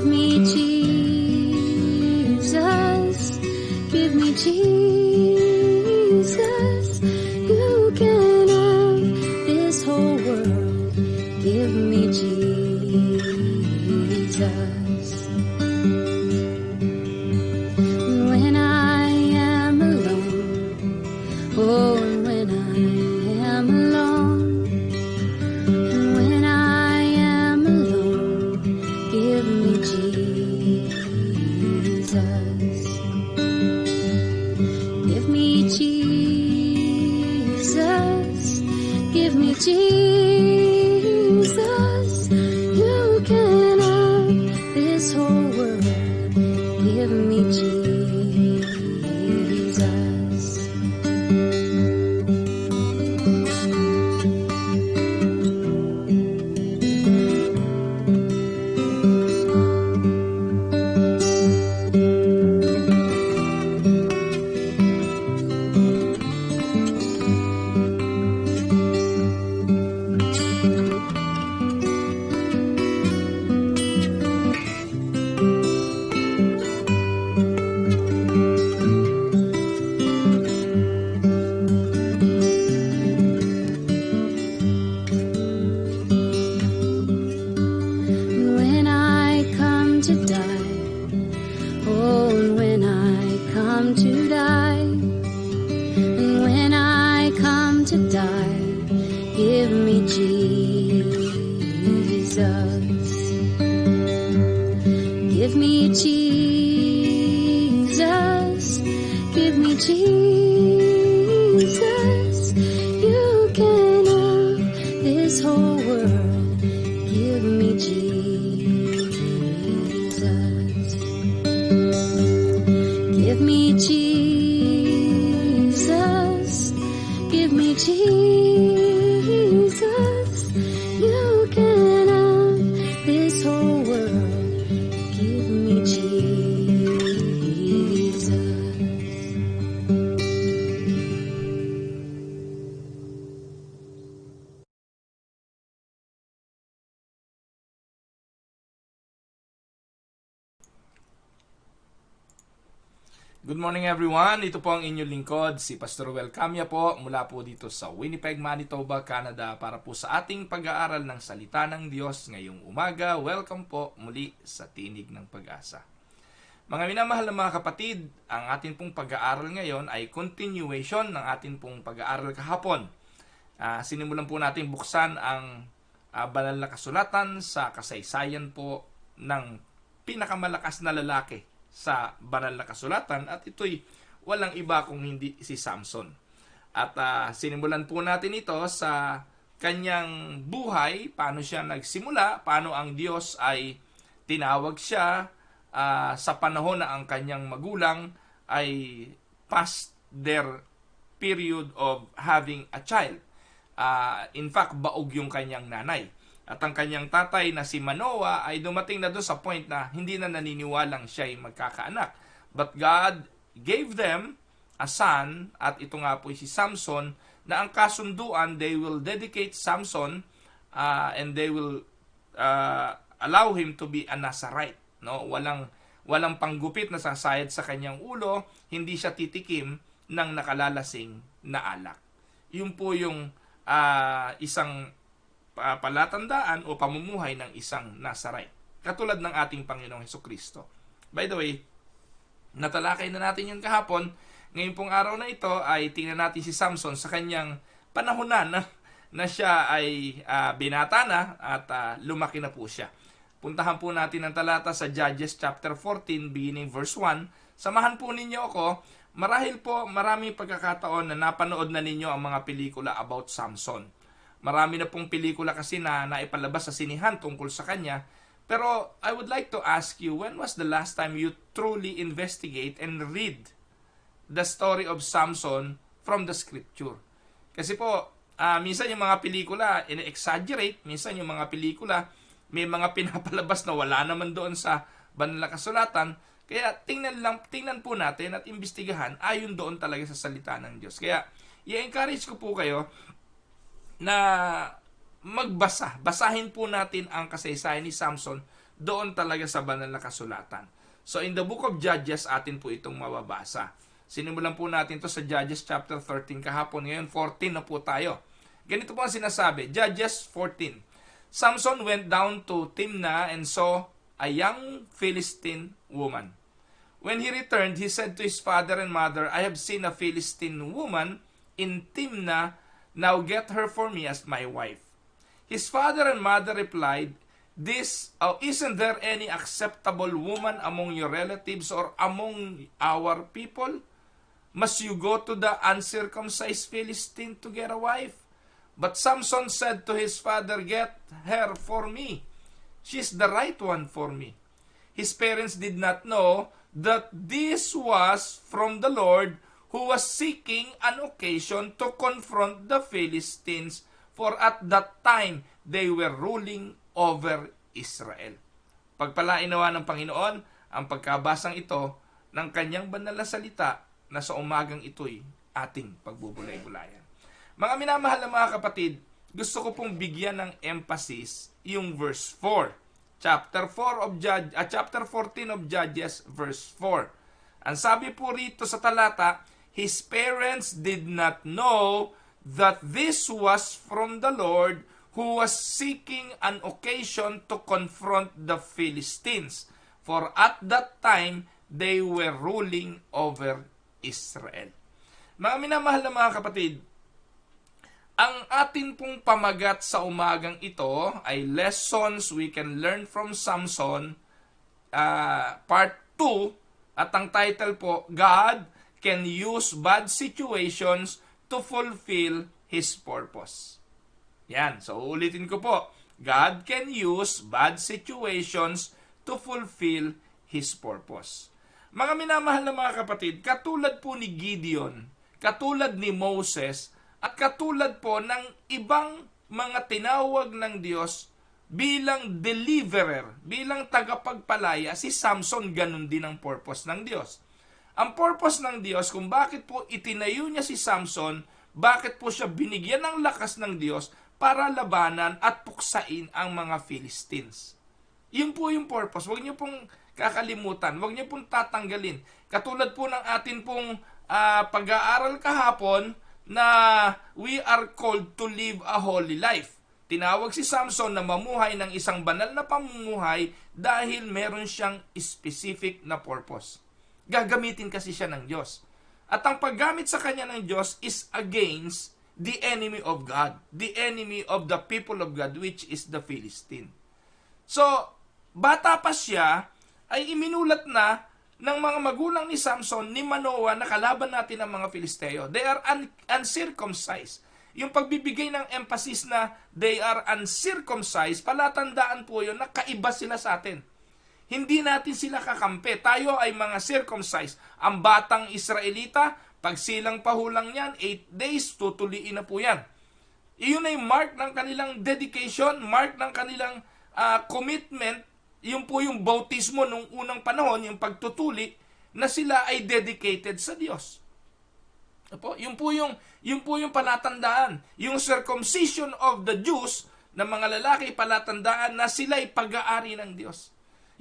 Give me Jesus, give me Jesus. You can have this whole world. Give me Jesus. When I am alone, oh, and when I am alone, and when I am alone, give me Jesus. Give me Jesus. Give me Jesus. You can have this whole world. Give me Jesus. When I come to die, oh, and when I come to die, and when I come to die, give me Jesus. Give me Jesus. Give me Jesus. You can have this whole world. Give me Jesus. Give me Jesus. Give me Jesus. You can have this whole world. Give me Jesus. Good morning everyone, ito po ang inyong lingkod, si Pastor Well Camia po, mula po dito sa Winnipeg, Manitoba, Canada, para po sa ating pag-aaral ng Salita ng Diyos ngayong umaga. Welcome po muli sa Tinig ng Pag-asa. Mga minamahal na mga kapatid, ang ating pong pag-aaral ngayon ay continuation ng ating pong pag-aaral kahapon. Sinimulan po natin buksan ang banal na kasulatan sa kasaysayan po ng pinakamalakas na lalaki sa banal na kasulatan, at ito'y walang iba kung hindi si Samson. At sinimulan po natin ito sa kanyang buhay, paano siya nagsimula, paano ang Diyos ay tinawag siya sa panahon na ang kanyang magulang ay past their period of having a child. In fact, baog yung kanyang nanay. At ang kanyang tatay na si Manoah ay dumating na doon sa point na hindi na naniniwalang siya ay magkakaanak. But God gave them a son, at ito nga po si Samson, na ang kasunduan, they will dedicate Samson and they will allow him to be a Nazarite. No? Walang panggupit na sasayad sa kanyang ulo, hindi siya titikim ng nakalalasing na alak. Yun po yung isang palatandaan o pamumuhay ng isang Nazarite, katulad ng ating Panginoong Hesukristo. By the way, natalakay na natin yun kahapon. Ngayon pong araw na ito ay tingnan natin si Samson sa kanyang panahon na siya ay binata na at lumaki na po siya. Puntahan po natin ang talata sa Judges chapter 14 beginning verse 1. Samahan po ninyo ako. Marahil po maraming pagkakataon na napanood na ninyo ang mga pelikula about Samson. Marami na pong pelikula kasi na naipalabas sa sinihan tungkol sa kanya. Pero I would like to ask you, when was the last time you truly investigate and read the story of Samson from the scripture? Kasi po, minsan yung mga pelikula ina-exaggerate, minsan yung mga pelikula may mga pinapalabas na wala naman doon sa banal na kasulatan. Kaya tingnan po natin at imbestigahan ayon doon talaga sa salita ng Diyos. Kaya i-encourage ko po kayo na basahin po natin ang kasaysayan ni Samson doon talaga sa banal na kasulatan. So in the book of Judges, atin po itong mababasa. Sinimulan po natin to sa Judges chapter 13 kahapon. Ngayon 14 na po tayo. Ganito po ang sinasabi, Judges 14. Samson went down to Timnah and saw a young Philistine woman. When he returned, he said to his father and mother, I have seen a Philistine woman in Timnah. Now get her for me as my wife. His father and mother replied, isn't there any acceptable woman among your relatives or among our people? Must you go to the uncircumcised Philistine to get a wife? But Samson said to his father, get her for me. She's the right one for me. His parents did not know that this was from the Lord, who was seeking an occasion to confront the Philistines, for at that time they were ruling over Israel. Pagpalain nawa ng Panginoon ang pagkabasang ito ng kanyang banal na salita na sa umagang ito'y ating pagbubulay-bulayan. Mga minamahal na mga kapatid, gusto ko pong bigyan ng emphasis yung verse 4. Chapter 14 of Judges, verse 4. Ang sabi po rito sa talata, his parents did not know that this was from the Lord, who was seeking an occasion to confront the Philistines. For at that time, they were ruling over Israel. Mga minamahal na mga kapatid, ang atin pong pamagat sa umagang ito ay lessons we can learn from Samson, part 2, at ang title po, God can use bad situations to fulfill His purpose. Yan, so ulitin ko po, God can use bad situations to fulfill His purpose. Mga minamahal na mga kapatid, katulad po ni Gideon, katulad ni Moses, at katulad po ng ibang mga tinawag ng Diyos bilang deliverer, bilang tagapagpalaya, si Samson ganun din ang purpose ng Diyos. Ang purpose ng Diyos kung bakit po itinayo niya si Samson, bakit po siya binigyan ng lakas ng Diyos para labanan at puksain ang mga Philistines. Yun po yung purpose. Huwag niyo pong kakalimutan. Huwag niyo pong tatanggalin. Katulad po ng atin pong pag-aaral kahapon na we are called to live a holy life. Tinawag si Samson na mamuhay ng isang banal na pamumuhay dahil meron siyang specific na purpose. Gagamitin kasi siya ng Diyos. At ang paggamit sa kanya ng Diyos is against the enemy of God, the enemy of the people of God, which is the Philistine. So, bata pa siya, ay iminulat na ng mga magulang ni Samson, ni Manoah, na kalaban natin ang mga Filisteo. They are uncircumcised. Yung pagbibigay ng emphasis na they are uncircumcised, palatandaan po yun na kaiba sila sa atin. Hindi natin sila kakampi. Tayo ay mga circumcised. Ang batang Israelita, pag silang pahulang yan, 8 days, tutuliin na po yan. Iyon ay mark ng kanilang dedication, mark ng kanilang commitment. Yun po yung bautismo nung unang panahon, yung pagtutuli, na sila ay dedicated sa Diyos. Yun po yung palatandaan. Yung circumcision of the Jews, na mga lalaki, palatandaan na sila ay pag-aari ng Diyos.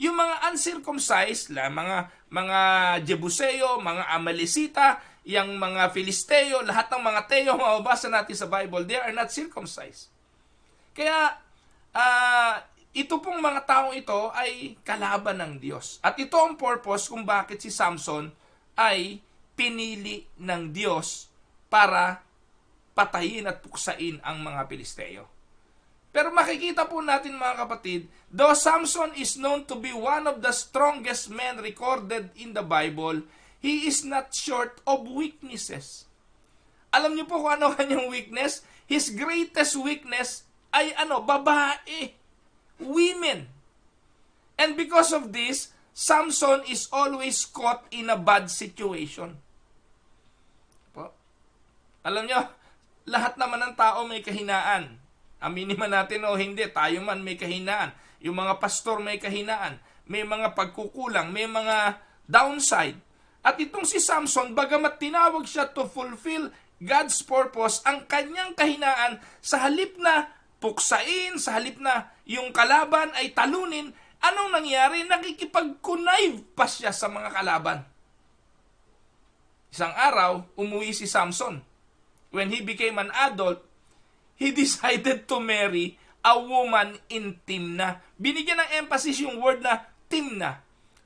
Yung mga uncircumcised, mga Jebuseo, mga Amalesita, yung mga Filisteo, lahat ng mga Teo, mababasa natin sa Bible, they are not circumcised. Kaya, ito pong mga taong ito ay kalaban ng Diyos. At ito ang purpose kung bakit si Samson ay pinili ng Diyos para patayin at puksain ang mga Filisteo. Pero makikita po natin mga kapatid, though Samson is known to be one of the strongest men recorded in the Bible, he is not short of weaknesses. Alam niyo po kung ano kanyang weakness? His greatest weakness ay babae. Women. And because of this, Samson is always caught in a bad situation. Alam niyo, lahat naman ng tao may kahinaan. Aminin man natin o hindi, tayo man may kahinaan. Yung mga pastor may kahinaan. May mga pagkukulang, may mga downside. At itong si Samson, bagamat tinawag siya to fulfill God's purpose, ang kanyang kahinaan, sa halip na puksain, sa halip na yung kalaban ay talunin, Anong nangyari? Nakikipag-connive pa siya sa mga kalaban. Isang araw, umuwi si Samson. When he became an adult, he decided to marry a woman in Timna. Binigyan ng emphasis yung word na Timna.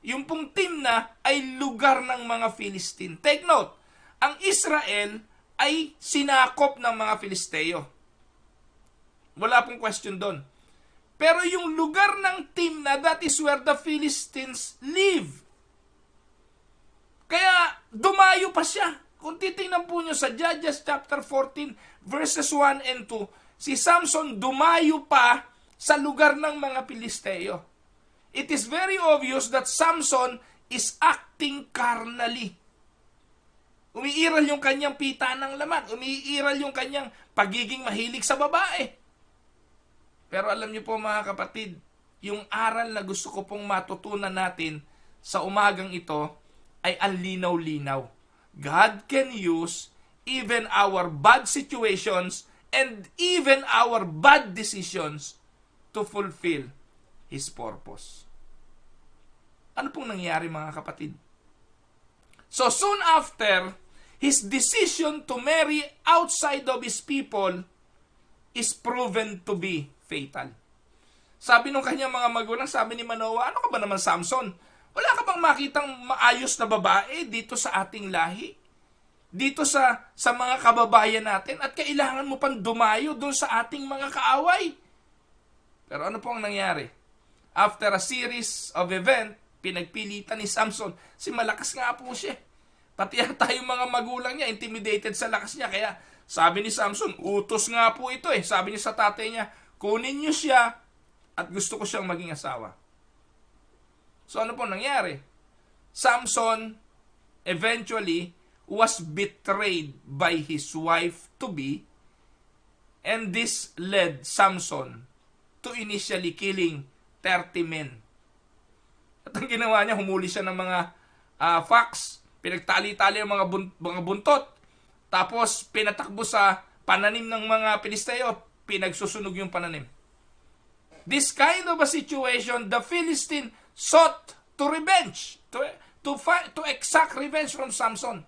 Yung pong Timna ay lugar ng mga Philistine. Take note, ang Israel ay sinakop ng mga Filisteo. Wala pong question doon. Pero yung lugar ng Timna, that is where the Philistines live. Kaya dumayo pa siya. Kung titingnan po nyo sa Judges chapter 14, verses 1 and 2, si Samson dumayo pa sa lugar ng mga Filisteo. It is very obvious that Samson is acting carnally. Umiiral yung kanyang pita ng laman. Umiiral yung kanyang pagiging mahilig sa babae. Pero alam niyo po mga kapatid, yung aral na gusto ko pong matutunan natin sa umagang ito ay ang linaw-linaw. God can use even our bad situations and even our bad decisions to fulfill His purpose. Ano pong nangyari mga kapatid? So soon after, his decision to marry outside of his people is proven to be fatal. Sabi nung kanyang mga magulang, sabi ni Manoah, ano ka ba naman Samson? Wala ka bang makitang maayos na babae dito sa ating lahi? Dito sa mga kababayan natin at kailangan mo pang dumayo doon sa ating mga kaaway. Pero ano po ang nangyari? After a series of event, pinagpilitan ni Samson, si malakas nga po siya. Pati tayong mga magulang niya, intimidated sa lakas niya. Kaya sabi ni Samson, utos nga po ito eh. Sabi niya sa tatay niya, kunin niyo siya at gusto ko siyang maging asawa. So ano po nangyari? Samson eventually was betrayed by his wife-to-be, and this led Samson to initially killing 30 men. At ang ginawa niya, humuli siya ng mga fox, pinagtali-tali ang mga buntot, tapos pinatakbo sa pananim ng mga Pilisteo, pinagsusunog yung pananim. This kind of a situation, the Philistine sought to revenge, to exact revenge from Samson.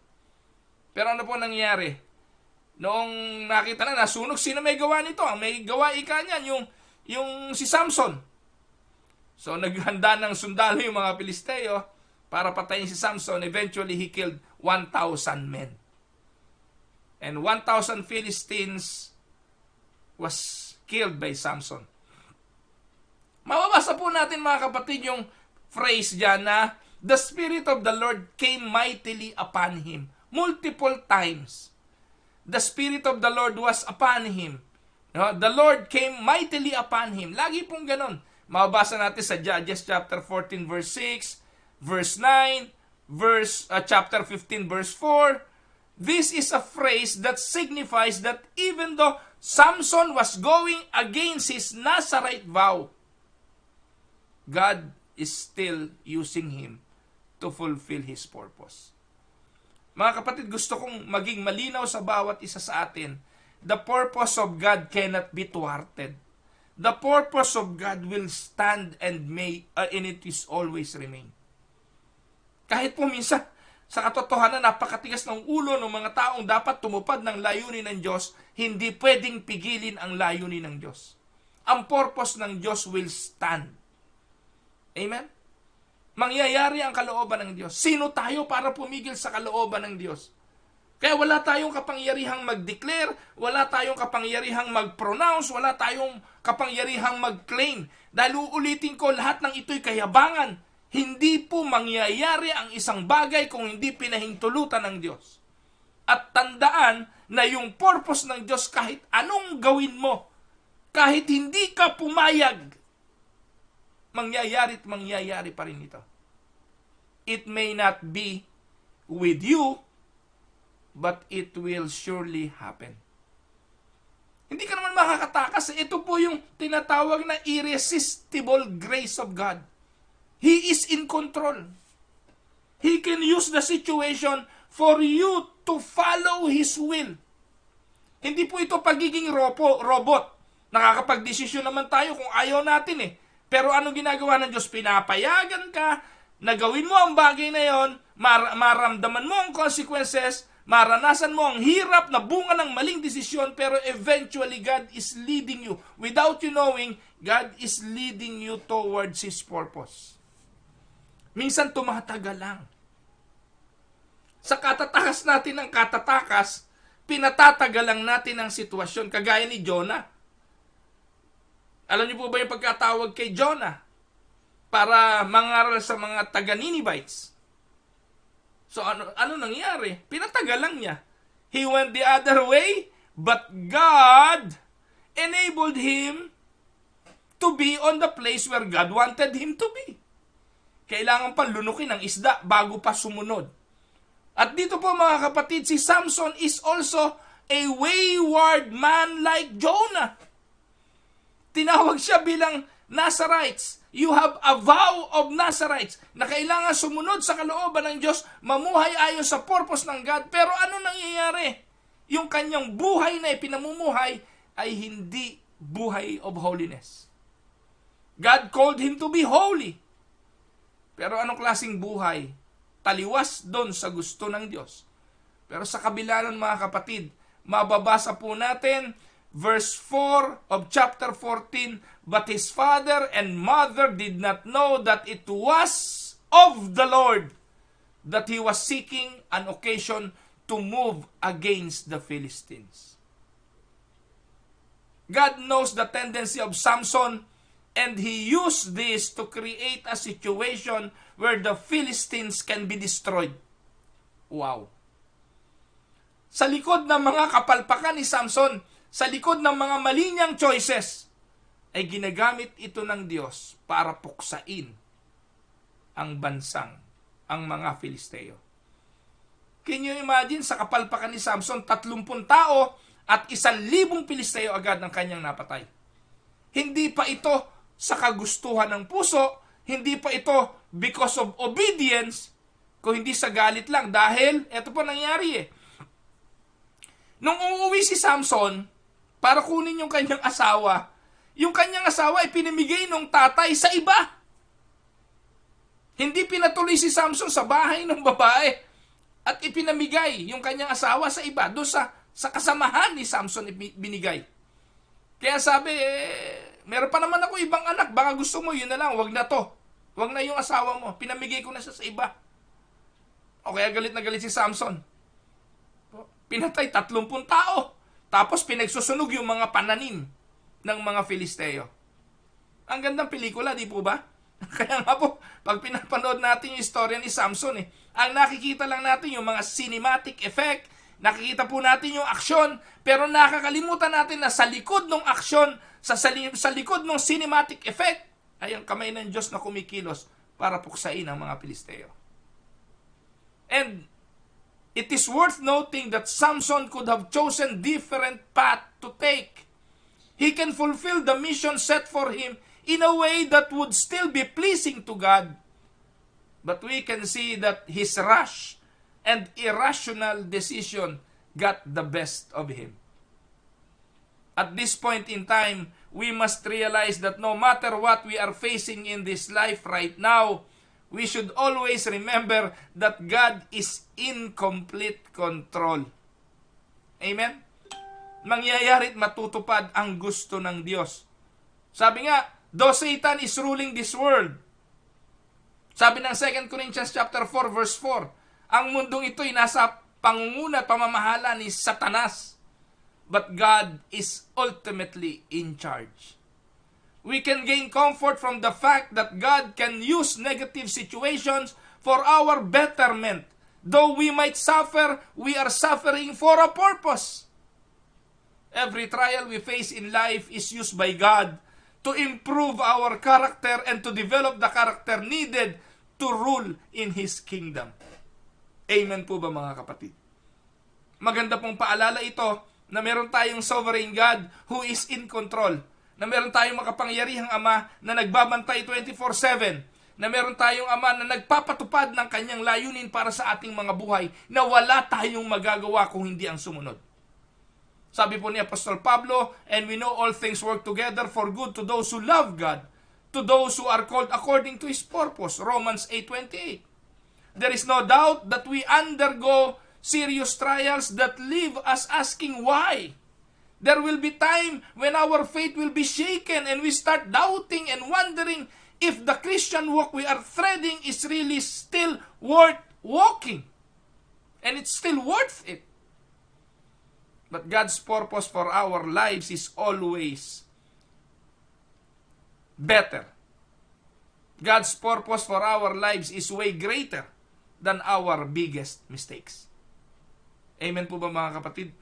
Pero ano po nangyari? Noong nakita na nasunog, sino may gawa nito? Ang may gawa ika niyan, yung si Samson. So naghanda ng sundalo yung mga Pilisteo para patayin si Samson. Eventually, he killed 1,000 men. And 1,000 Philistines was killed by Samson. Mababasa po natin mga kapatid yung phrase dyan na the Spirit of the Lord came mightily upon him. Multiple times. The Spirit of the Lord was upon him. No? The Lord came mightily upon him. Lagi pong ganon. Mababasa natin sa Judges chapter 14 verse 6, verse 9, chapter 15 verse 4. This is a phrase that signifies that even though Samson was going against his Nazarite vow, God is still using him to fulfill His purpose. Mga kapatid, gusto kong maging malinaw sa bawat isa sa atin. The purpose of God cannot be thwarted. The purpose of God will stand and it is always remain. Kahit po minsan, sa katotohanan, napakatigas ng ulo ng mga taong dapat tumupad ng layunin ng Diyos, hindi pwedeng pigilin ang layunin ng Diyos. Ang purpose ng Diyos will stand. Amen? Mangyayari ang kalooban ng Diyos. Sino tayo para pumigil sa kalooban ng Diyos? Kaya wala tayong kapangyarihang mag-declare, wala tayong kapangyarihang mag-pronounce, wala tayong kapangyarihang mag-claim. Dahil uulitin ko, lahat ng ito'y kayabangan. Hindi po mangyayari ang isang bagay kung hindi pinahintulutan ng Diyos. At tandaan na yung purpose ng Diyos, kahit anong gawin mo, kahit hindi ka pumayag, mangyayari pa rin ito. It may not be with you, but it will surely happen. Hindi ka naman makakatakas. Ito po yung tinatawag na irresistible grace of God. He is in control. He can use the situation for you to follow His will. Hindi po ito pagiging robot. Nakakapag-desisyon naman tayo kung ayaw natin eh. Pero ano ginagawa ng Diyos? Pinapayagan ka na gawin mo ang bagay na yon, maramdaman mo ang consequences, maranasan mo ang hirap na bunga ng maling desisyon, pero eventually God is leading you. Without you knowing, God is leading you towards His purpose. Minsan tumatagal lang. Sa katatakas natin ng katatakas, pinatatagal lang natin ang sitwasyon, kagaya ni Jonah. Alam niyo po ba yung pagkatawag kay Jonah para mangaral sa mga taga-Ninevites? So ano nangyari? Pinatagal lang niya. He went the other way, but God enabled him to be on the place where God wanted him to be. Kailangan pa lunukin ang isda bago pa sumunod. At dito po mga kapatid, si Samson is also a wayward man like Jonah. Tinawag siya bilang Nazarites. You have a vow of Nazarites na kailangan sumunod sa kalooban ng Diyos, mamuhay ayon sa purpose ng God. Pero ano nangyayari? Yung kanyang buhay na ipinamumuhay ay hindi buhay of holiness. God called him to be holy. Pero anong klaseng buhay? Taliwas doon sa gusto ng Diyos. Pero sa kabila ng mga kapatid, mababasa po natin verse 4 of chapter 14, but his father and mother did not know that it was of the Lord that he was seeking an occasion to move against the Philistines. God knows the tendency of Samson, and he used this to create a situation where the Philistines can be destroyed. Wow. Sa likod ng mga kapalpakan ni Samson, sa likod ng mga mali niyang choices, ay ginagamit ito ng Diyos para puksain ang ang mga Filisteo. Can you imagine, sa kapalpakan ni Samson, 30 tao at 1,000 Filisteo agad ng kanyang napatay. Hindi pa ito sa kagustuhan ng puso, hindi pa ito because of obedience, kung hindi sa galit lang. Dahil, ito po nangyari eh. Nung uuwi si Samson, para kunin yung kanyang asawa ay pinamigay ng tatay sa iba. Hindi pinatuloy si Samson sa bahay ng babae at ipinamigay yung kanyang asawa sa iba. Doon sa kasamahan ni Samson binigay. Kaya sabi, meron pa naman ako ibang anak, baka gusto mo, yun na lang, wag na to. Wag na yung asawa mo, pinamigay ko na siya sa iba. O kaya galit na galit si Samson. Pinatay 30 tao. Tapos pinagsusunog yung mga pananim ng mga Filisteo. Ang gandang pelikula, di po ba? Kaya nga po, pag pinapanood natin yung istorya ni Samson, ang nakikita lang natin yung mga cinematic effect, nakikita po natin yung aksyon, pero nakakalimutan natin na sa likod ng aksyon, sa likod ng cinematic effect, ay ang kamay ng Diyos na kumikilos para puksain ang mga Filisteo. And it is worth noting that Samson could have chosen different path to take. He can fulfill the mission set for him in a way that would still be pleasing to God. But we can see that his rash and irrational decision got the best of him. At this point in time, we must realize that no matter what we are facing in this life right now, we should always remember that God is in complete control. Amen? Mangyayari at matutupad ang gusto ng Diyos. Sabi nga, though Satan is ruling this world, sabi ng 2 Corinthians chapter 4 verse 4, ang mundong ito ay nasa pangunguna at pamamahala ni Satanas, but God is ultimately in charge. We can gain comfort from the fact that God can use negative situations for our betterment. Though we might suffer, we are suffering for a purpose. Every trial we face in life is used by God to improve our character and to develop the character needed to rule in His kingdom. Amen po ba mga kapatid? Maganda pong paalala ito na meron tayong sovereign God who is in control. Na meron tayong makapangyarihang Ama na nagbabantay 24/7, na meron tayong Ama na nagpapatupad ng kanyang layunin para sa ating mga buhay, na wala tayong magagawa kung hindi ang sumunod. Sabi po ni Apostol Pablo, and we know all things work together for good to those who love God, to those who are called according to His purpose. Romans 8:28. There is no doubt that we undergo serious trials that leave us asking why. There will be time when our faith will be shaken and we start doubting and wondering if the Christian walk we are threading is really still worth walking. And it's still worth it. But God's purpose for our lives is always better. God's purpose for our lives is way greater than our biggest mistakes. Amen po ba mga kapatid?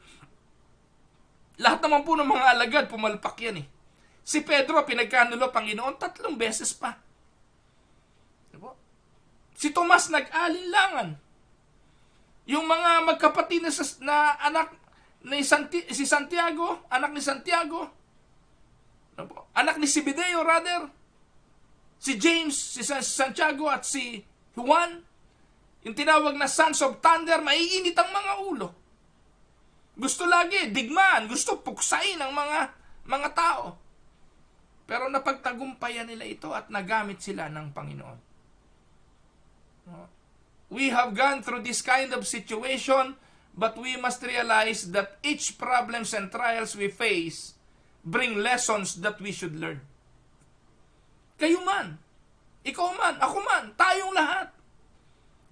Lahat naman po ng mga alagad, pumalpak yan eh. Si Pedro, pinagkanulo Panginoon 3 beses pa. Diba? Si Tomas, nag-alinlangan. Yung mga magkapatid na anak ni si Santiago, anak ni Santiago, anak ni Zebedeo rather, si James, si Santiago at si Juan, yung tinawag na sons of thunder, maiinit ang mga ulo. Gusto lagi, digmaan, gusto puksain ang mga tao. Pero napagtagumpayan nila ito at nagamit sila ng Panginoon. We have gone through this kind of situation, but we must realize that each problems and trials we face bring lessons that we should learn. Kayo man, ikaw man, ako man, tayong lahat.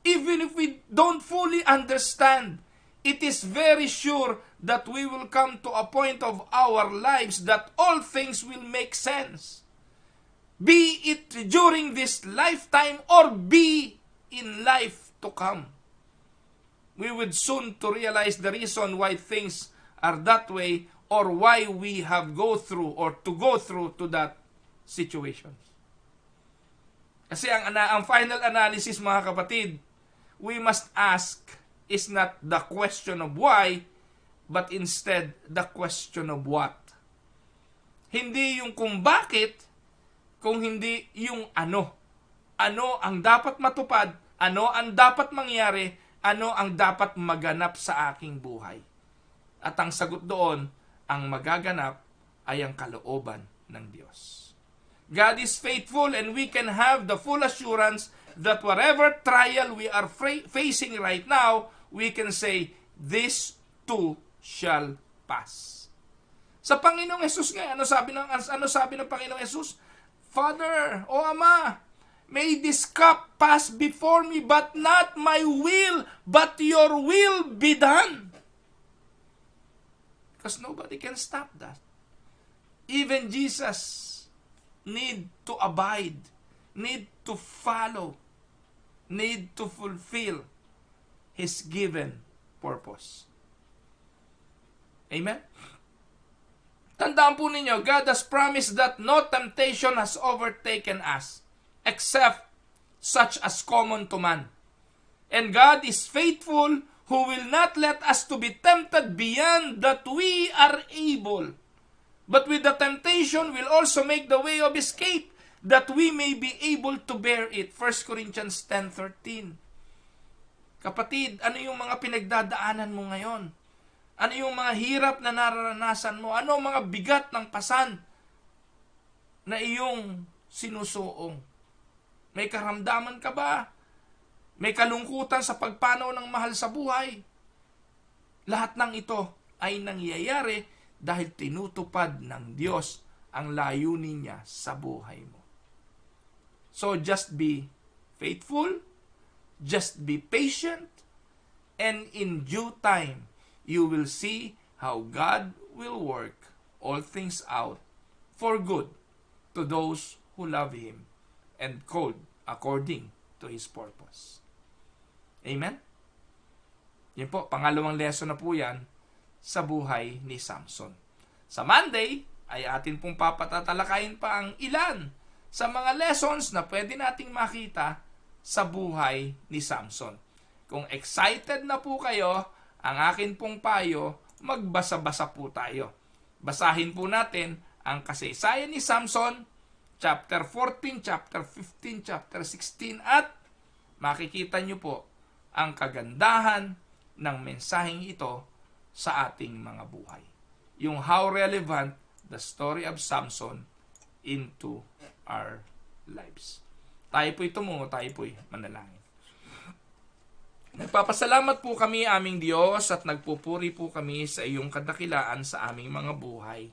Even if we don't fully understand, it is very sure that we will come to a point of our lives that all things will make sense. Be it during this lifetime or be in life to come. We would soon to realize the reason why things are that way or why we have go through or to go through to that situation. Kasi ang final analysis mga kapatid, we must ask is not the question of why, but instead the question of what. Hindi yung kung bakit, kung hindi yung ano. Ano ang dapat matupad, ano ang dapat mangyari, ano ang dapat maganap sa aking buhay. At ang sagot doon, ang magaganap ay ang kalooban ng Diyos. God is faithful and we can have the full assurance that whatever trial we are facing right now, we can say, this too shall pass. Sa Panginoong Hesus nga, ano sabi ng Panginoong Hesus? Father, O Ama, may this cup pass before me, but not my will, but your will be done. Because nobody can stop that. Even Jesus need to abide, need to follow, need to fulfill His given purpose. Amen? Tandaan po ninyo, God has promised that no temptation has overtaken us, except such as common to man. And God is faithful, who will not let us to be tempted beyond that we are able. But with the temptation will also make the way of escape, that we may be able to bear it. 1 Corinthians 10:13. Kapatid, ano yung mga pinagdadaanan mo ngayon? Ano yung mga hirap na nararanasan mo? Ano ang mga bigat ng pasan na iyong sinusuong? May karamdaman ka ba? May kalungkutan sa pagpanaw ng mahal sa buhay? Lahat ng ito ay nangyayari dahil tinutupad ng Diyos ang layunin niya sa buhay mo. So just be faithful, just be patient, and in due time, you will see how God will work all things out for good to those who love Him and called according to His purpose. Amen? Yan po, pangalawang lesson na po yan sa buhay ni Samson. Sa Monday, ay atin pong papatatalakayin pa ang ilan sa mga lessons na pwede nating makita sa buhay ni Samson. Kung excited na po kayo, ang akin pong payo, magbasa-basa po tayo. Basahin po natin ang kasaysayan ni Samson, chapter 14, chapter 15, chapter 16, at makikita nyo po ang kagandahan ng mensaheng ito sa ating mga buhay. Yung how relevant the story of Samson into our lives. Tayo po'y tumungo, tayo po'y manalangin. Nagpapasalamat po kami aming Diyos at nagpupuri po kami sa iyong kadakilaan sa aming mga buhay.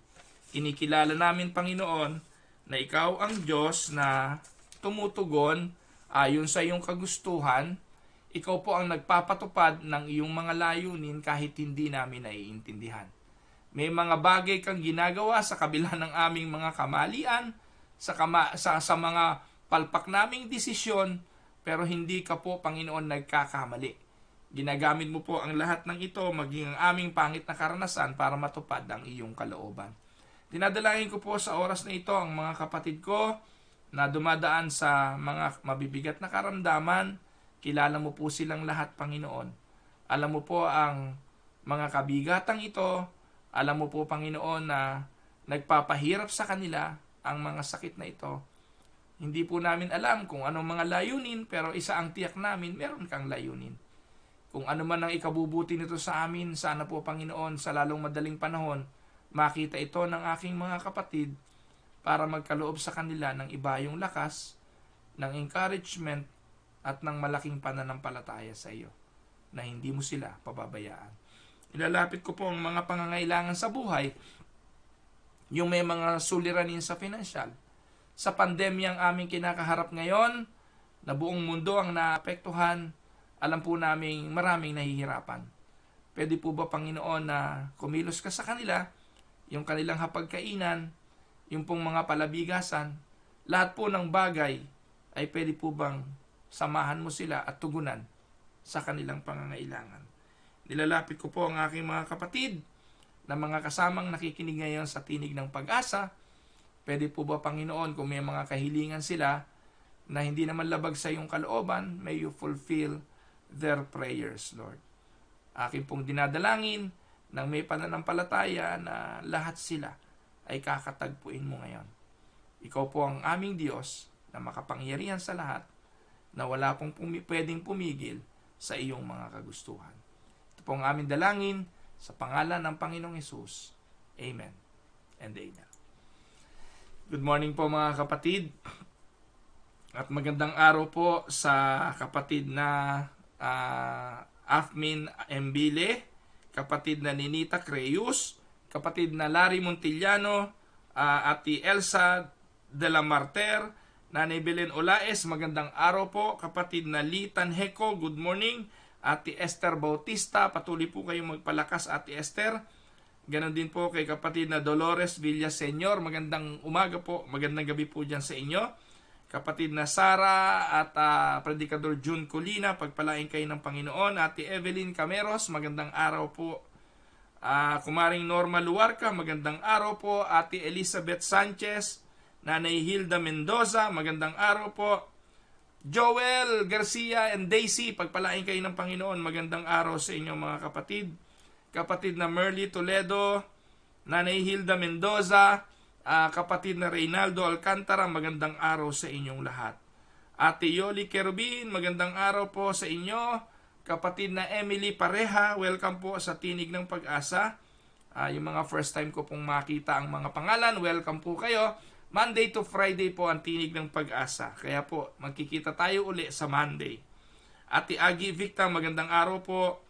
Kinikilala namin, Panginoon, na ikaw ang Diyos na tumutugon ayon sa iyong kagustuhan. Ikaw po ang nagpapatupad ng iyong mga layunin kahit hindi namin naiintindihan. May mga bagay kang ginagawa sa kabila ng aming mga kamalian, sa mga palpak naming desisyon, pero hindi ka po, Panginoon, nagkakamali. Ginagamit mo po ang lahat ng ito, maging ang aming pangit na karanasan para matupad ang iyong kalooban. Dinadalangin ko po sa oras na ito ang mga kapatid ko na dumadaan sa mga mabibigat na karamdaman. Kilala mo po silang lahat, Panginoon. Alam mo po ang mga kabigatang ito. Alam mo po, Panginoon, na nagpapahirap sa kanila ang mga sakit na ito. Hindi po namin alam kung anong mga layunin, pero isa ang tiyak namin, meron kang layunin. Kung ano man ang ikabubuti nito sa amin, sana po, Panginoon, sa lalong madaling panahon, makita ito ng aking mga kapatid para magkaloob sa kanila ng ibayong lakas, ng encouragement, at ng malaking pananampalataya sa iyo, na hindi mo sila pababayaan. Ilalapit ko po ang mga pangangailangan sa buhay, yung may mga suliranin sa pinansyal. Sa pandemyang aming kinakaharap ngayon, na buong mundo ang naapektuhan, alam po naming maraming nahihirapan. Pwede po ba, Panginoon, na kumilos ka sa kanila, yung kanilang hapagkainan, yung pong mga palabigasan, lahat po ng bagay ay pwede po bang samahan mo sila at tugunan sa kanilang pangangailangan. Nilalapit ko po ang aking mga kapatid na mga kasamang nakikinig ngayon sa Tinig ng Pag-asa. Pwede po ba, Panginoon, kung may mga kahilingan sila na hindi naman labag sa iyong kalooban, may you fulfill their prayers, Lord. Akin pong dinadalangin nang may pananampalataya na lahat sila ay kakatagpuin mo ngayon. Ikaw po ang aming Diyos na makapangyarihan sa lahat, na wala pong pwedeng pumigil sa iyong mga kagustuhan. Ito po ang aming dalangin sa pangalan ng Panginoong Hesus. Amen and amen. Good morning po mga kapatid. At magandang araw po sa kapatid na Afmin Embile, kapatid na Ninita Creyus, kapatid na Larry Montillano, Ati Elsa de la Marter, Nanay Belen Olaes, magandang araw po. Kapatid na Litan Heko, good morning. Ati Esther Bautista, patuloy po kayong magpalakas, Ati Esther. Ganon din po kay kapatid na Dolores Villaseñor, magandang umaga po, magandang gabi po dyan sa inyo. Kapatid na Sara at Predicador June Colina, pagpalain kayo ng Panginoon. Ati Evelyn Cameros, magandang araw po. Kumaring Norma Luarca, magandang araw po. Ati Elizabeth Sanchez, Nanay Hilda Mendoza, magandang araw po. Joel Garcia and Daisy, pagpalain kayo ng Panginoon, magandang araw sa inyo mga kapatid. Kapatid na Merly Toledo, Nanay Hilda Mendoza, kapatid na Reynaldo Alcantara, magandang araw sa inyong lahat. Ate Yoli Kerubin, magandang araw po sa inyo. Kapatid na Emily Pareha, welcome po sa Tinig ng Pag-asa. Yung mga first time ko pong makita ang mga pangalan, welcome po kayo. Monday to Friday po ang Tinig ng Pag-asa. Kaya po, magkikita tayo uli sa Monday. Ate Agi Victa, magandang araw po.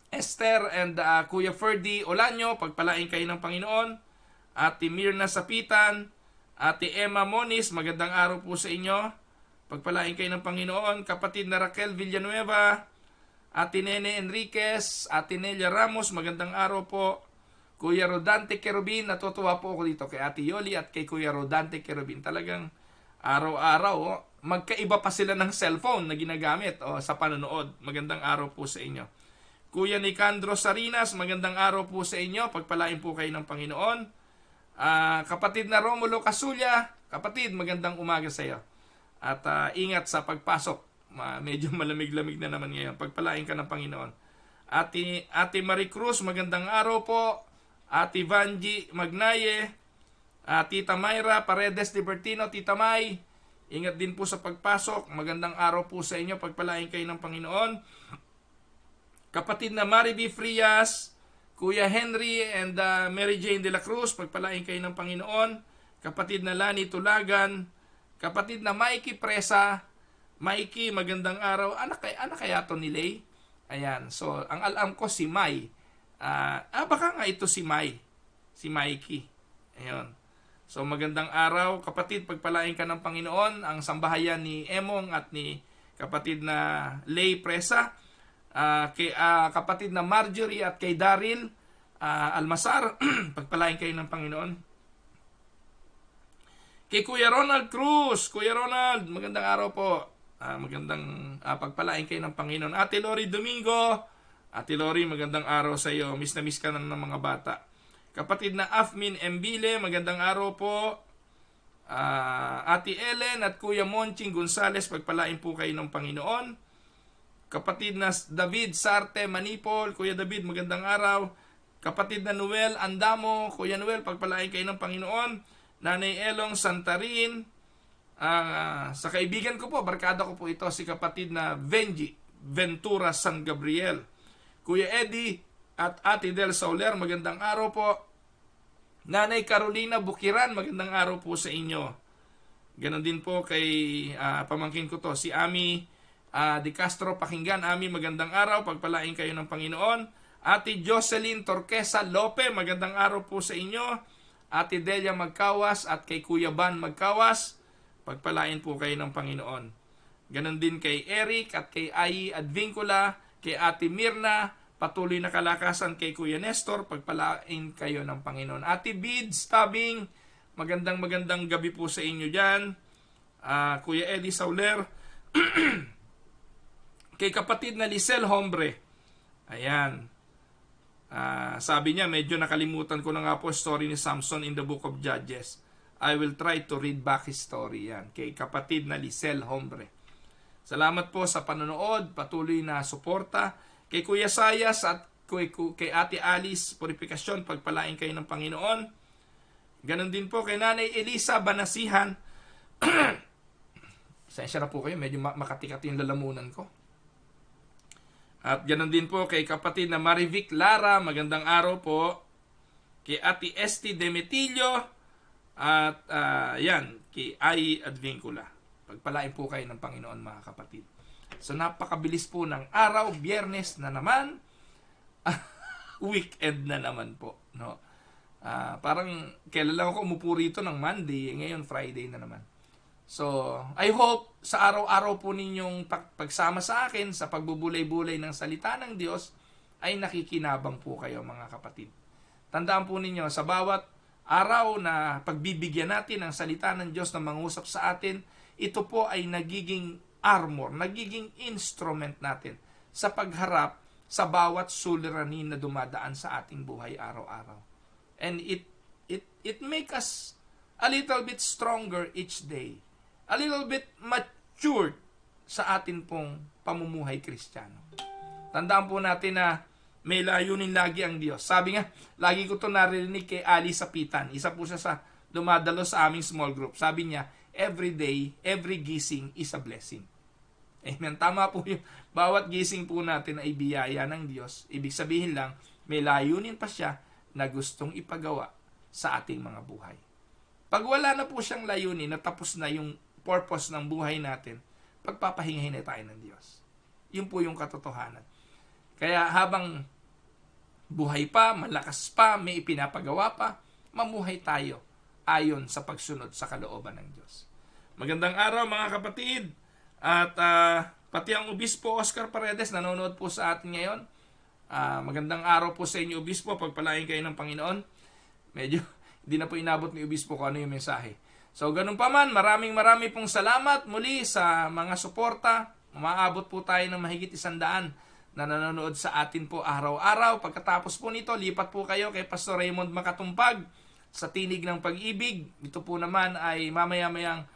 Esther and Kuya Ferdy Olanyo, pagpalain kayo ng Panginoon. Ate Mirna Sapitan, Ate Emma Moniz, magandang araw po sa inyo. Pagpalain kayo ng Panginoon. Kapatid na Raquel Villanueva, Ate Nene Enriquez, Ate Nelia Ramos, magandang araw po. Kuya Rodante Kerubin, natutuwa po ako dito kay Ate Yoli at kay Kuya Rodante Kerubin. Talagang araw-araw, magkaiba pa sila ng cellphone na ginagamit sa panonood. Magandang araw po sa inyo. Kuya Nicandro Sarinas, magandang araw po sa inyo. Pagpalain po kayo ng Panginoon. Kapatid na Romulo Casulla, kapatid, magandang umaga sa iyo. At ingat sa pagpasok. Medyo malamig-lamig na naman ngayon. Pagpalain ka ng Panginoon. Ate Marie Cruz, magandang araw po. Ate Vanji Magnaye, Tita Mayra Paredes Libertino, Tita May, ingat din po sa pagpasok. Magandang araw po sa inyo. Pagpalain kayo ng Panginoon. Kapatid na Mariby Frias, Kuya Henry and Mary Jane de la Cruz, pagpalain kayo ng Panginoon. Kapatid na Lani Tulagan, Kapatid na Mikey Presa, Mikey, magandang araw. Anak kaya to ni Lay? Ayan, so ang alam ko si Mai. Baka nga ito si Mai. Si Mikey. Ayun. So magandang araw, kapatid, pagpalain ka ng Panginoon. Ang sambahayan ni Emong at ni kapatid na Lay Presa, kay kapatid na Marjorie at kay Daryl Almasar, pagpalain kayo ng Panginoon. Kay Kuya Ronald Cruz, Kuya Ronald, magandang araw po. Magandang pagpalain kayo ng Panginoon. Ate Lori Domingo, Ate Lori, magandang araw sa iyo. Miss na miss ka na ng mga bata. Kapatid na Afmin Mbile, magandang araw po. Ate Ellen at Kuya Monching Gonzales, pagpalain po kayo ng Panginoon. Kapatid na David Sarte Manipol, Kuya David, magandang araw. Kapatid na Noel Andamo, Kuya Noel, pagpalain kayo ng Panginoon. Nanay Elong Santarin, sa kaibigan ko po, barkada ko po ito, si kapatid na Venji Ventura San Gabriel. Kuya Eddie at Ate Del Soler, magandang araw po. Nanay Carolina Bukiran, magandang araw po sa inyo. Ganon din po kay pamangkin ko to, si Ami De Castro Pakinggan. Ami, magandang araw, pagpalain kayo ng Panginoon. Ate Jocelyn Torquesa Lope, magandang araw po sa inyo. Ate Delia Magkawas at kay Kuya Ban Magkawas, pagpalain po kayo ng Panginoon. Ganon din kay Eric at kay Ai Advincula, kay Ate Mirna, patuloy na kalakasan kay Kuya Nestor, pagpalain kayo ng Panginoon. Ate Beads Tabing, magandang gabi po sa inyo dyan. Kuya Eddie Sauler, kay kapatid na Lisel Hombre. Ayan. Sabi niya, medyo nakalimutan ko na nga po story ni Samson in the book of Judges. I will try to read back his story. Yan. Kay kapatid na Lisel Hombre. Salamat po sa panonood, patuloy na suporta. Kay Kuya Sayas at kay Ate Alice Purifikasyon, pagpalain kayo ng Panginoon. Ganon din po kay Nanay Elisa Banasihan. Sensya na po kayo, medyo makatikat yung lalamunan ko. At ganon din po kay kapatid na Marivic Lara, magandang araw po. Kay Ate Esti Demetilio, at yan, kay Ai Advincula. Pagpalain po kayo ng Panginoon, mga kapatid. So napakabilis po ng araw, Biyernes na naman, weekend na naman po, no? Parang kailan lang ako umupo rito ng Monday, ngayon Friday na naman. So I hope sa araw-araw po ninyong pagsama sa akin sa pagbubulay-bulay ng salita ng Diyos ay nakikinabang po kayo, mga kapatid. Tandaan po ninyo, sa bawat araw na pagbibigyan natin ng salita ng Diyos na mangusap sa atin, ito po ay nagiging armor, nagiging instrument natin sa pagharap sa bawat suliranin na dumadaan sa ating buhay araw-araw. And it make us a little bit stronger each day, a little bit matured sa atin pong pamumuhay Kristiyano. Tandaan po natin na may layunin lagi ang Diyos. Sabi nga, lagi ko ito narinig kay Ali Sapitan. Isa po siya sa dumadalo sa aming small group. Sabi niya, every day, every gising is a blessing. Amen. Tama po yung bawat gising po natin ay biyaya ng Diyos. Ibig sabihin lang, may layunin pa siya na gustong ipagawa sa ating mga buhay. Pag wala na po siyang layunin, natapos na yung purpose ng buhay natin, pagpapahingahin na tayo ng Diyos. Yun po yung katotohanan. Kaya habang buhay pa, malakas pa, may ipinapagawa pa, mamuhay tayo ayon sa pagsunod sa kalooban ng Diyos. Magandang araw, mga kapatid. At pati ang Obispo Oscar Paredes nanonood po sa atin ngayon. Magandang araw po sa inyo, Obispo. Pagpalain kayo ng Panginoon. Medyo hindi na po inabot ni Obispo kung ano yung mensahe. So ganun pa man, maraming pong salamat muli sa mga suporta. Umaabot po tayo ng mahigit 100 na nanonood sa atin po araw-araw. Pagkatapos po nito, lipat po kayo kay Pastor Raymond Makatumpag sa Tinig ng Pag-ibig. Ito po naman ay mamaya-mayang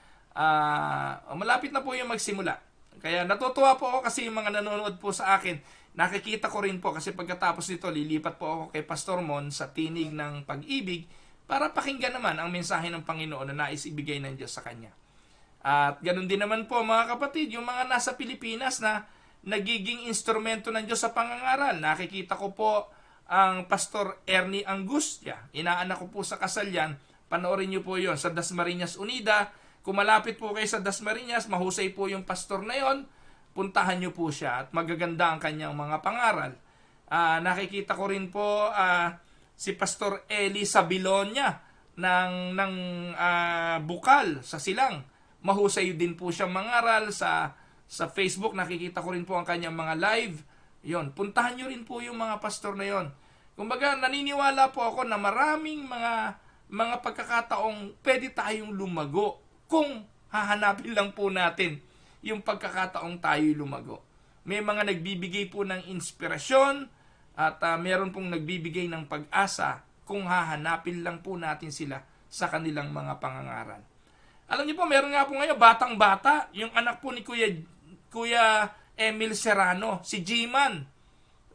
malapit na po yung magsimula. Kaya natutuwa po ako kasi yung mga nanonood po sa akin, nakikita ko rin po kasi pagkatapos nito, lilipat po ako kay Pastor Mon sa Tinig ng Pag-ibig para pakinggan naman ang mensahe ng Panginoon na nais ibigay ng Diyos sa Kanya. At ganun din naman po, mga kapatid, yung mga nasa Pilipinas na nagiging instrumento ng Diyos sa pangangaral. Nakikita ko po ang Pastor Ernie Angustia. Inaanak ko po sa kasal yan. Panoorin niyo po yon sa Dasmariñas Unida. Kung malapit po kayo sa Dasmariñas, mahusay po yung pastor na yon, puntahan nyo po siya at magaganda ang kanyang mga pangaral. Nakikita ko rin po si Pastor Eli Sabilonia ng Bukal sa Silang. Mahusay din po siya mangaral sa Facebook. Nakikita ko rin po ang kanyang mga live. Yon, puntahan nyo rin po yung mga pastor na yon. Kumbaga, naniniwala po ako na maraming mga pagkakataong pwede tayong lumago kung hahanapin lang po natin yung pagkakataong tayo'y lumago. May mga nagbibigay po ng inspirasyon at meron pong nagbibigay ng pag-asa kung hahanapin lang po natin sila sa kanilang mga pangangaral. Alam niyo po, meron nga po ngayon, batang-bata, yung anak po ni Kuya Emil Serrano, si G-Man.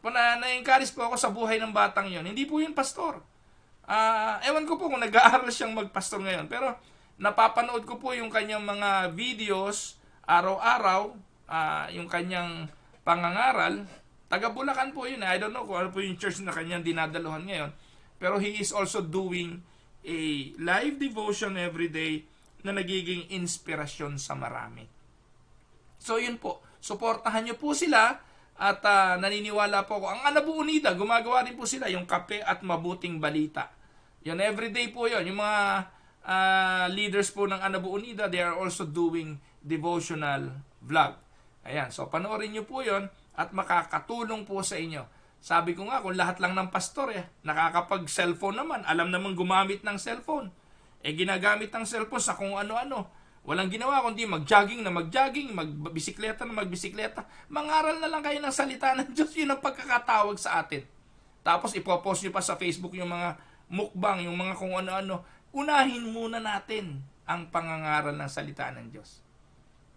Na-encourage po ako sa buhay ng batang yon. Hindi po yun pastor. Ewan ko po kung nag-aaral siyang magpastor ngayon. Pero napapanood ko po yung kanyang mga videos araw-araw, yung kanyang pangangaral. Taga Bulacan po yun. I don't know kung ano po yung church na kanyang dinadaluhan ngayon. Pero he is also doing a live devotion every day na nagiging inspirasyon sa marami. So yun po, suportahan nyo po sila at naniniwala po ako. Ang Anabu Unida, gumagawa rin po sila yung kape at mabuting balita. Yun, everyday po yun. Yung mga leaders po ng Anabu Unida, they are also doing devotional vlog. Ayan, so panoorin nyo po yun at makakatulong po sa inyo. Sabi ko nga, kung lahat lang ng pastor nakakapag-cellphone naman, alam naman gumamit ng cellphone. Ginagamit ng cellphone sa kung ano-ano. Walang ginawa kundi mag-jogging na mag-jogging, magbisikleta na magbisikleta. Mangaral na lang kayo ng salita ng Diyos. Yun ang pagkakatawag sa atin. Tapos ipopost nyo pa sa Facebook yung mga mukbang, yung mga kung ano-ano. Unahin muna natin ang pangangaral ng salita ng Diyos.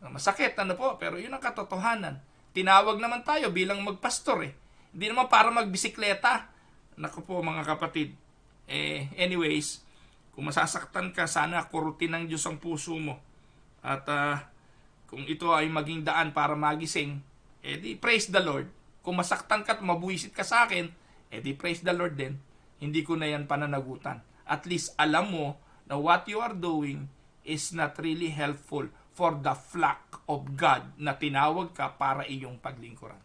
Masakit, po, pero yun ang katotohanan. Tinawag naman tayo bilang magpastor Hindi naman para magbisikleta. Naku po mga kapatid. Anyways, kung masasaktan ka, sana kurutin ng Diyos ang puso mo. At kung ito ay maging daan para magising, di praise the Lord. Kung masaktan ka at mabuwisit ka sa akin, di praise the Lord din. Hindi ko na yan pananagutan. At least alam mo na what you are doing is not really helpful for the flock of God na tinawag ka para iyong paglingkuran.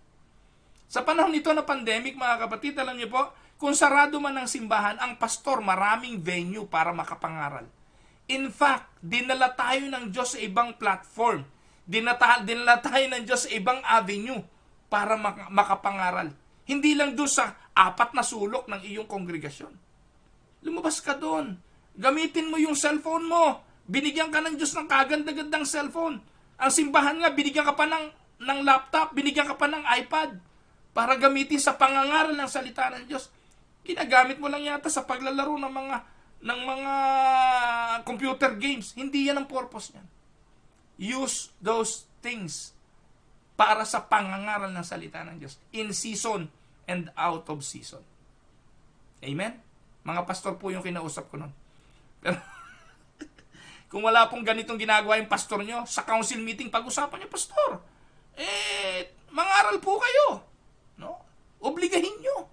Sa panahon nito na pandemic, mga kapatid, alam niyo po, kung sarado man ang simbahan, ang pastor maraming venue para makapangaral. In fact, dinala tayo ng Diyos sa ibang platform. Dinala tayo ng Diyos sa ibang avenue para makapangaral. Hindi lang doon sa 4 na sulok ng iyong kongregasyon. Lumabas ka doon. Gamitin mo yung cellphone mo. Binigyan ka ng Diyos ng kaganda-gandang cellphone. Ang simbahan nga, binigyan ka pa ng laptop, binigyan ka pa ng iPad para gamitin sa pangangaral ng salita ng Diyos. Ginagamit mo lang yata sa paglalaro ng mga computer games. Hindi yan ang purpose niyan. Use those things para sa pangangaral ng salita ng Diyos. In season and out of season. Amen? Mga pastor po yung kinausap ko nun. Pero kung wala pong ganitong ginagawa yung pastor nyo, sa council meeting, pag-usapan nyo, pastor, mangaral po kayo. No? Obligahin nyo.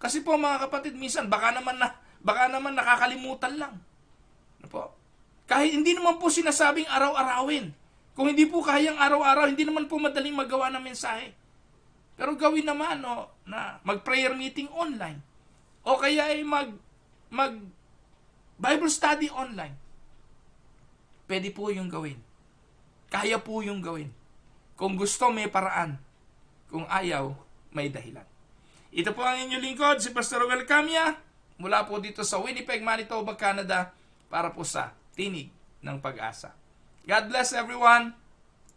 Kasi po mga kapatid, minsan baka naman nakakalimutan lang. Ano po? Kahit hindi naman po sinasabing araw-arawin. Kung hindi po kayang araw-araw, hindi naman po madaling magawa ng mensahe. Pero gawin naman na mag-prayer meeting online. O kaya ay mag Bible study online. Pwede po yung gawin. Kaya po yung gawin. Kung gusto, may paraan. Kung ayaw, may dahilan. Ito po ang inyong lingkod, si Pastor Ruel Camia, mula po dito sa Winnipeg, Manitoba, Canada, para po sa Tinig ng Pag-asa. God bless everyone.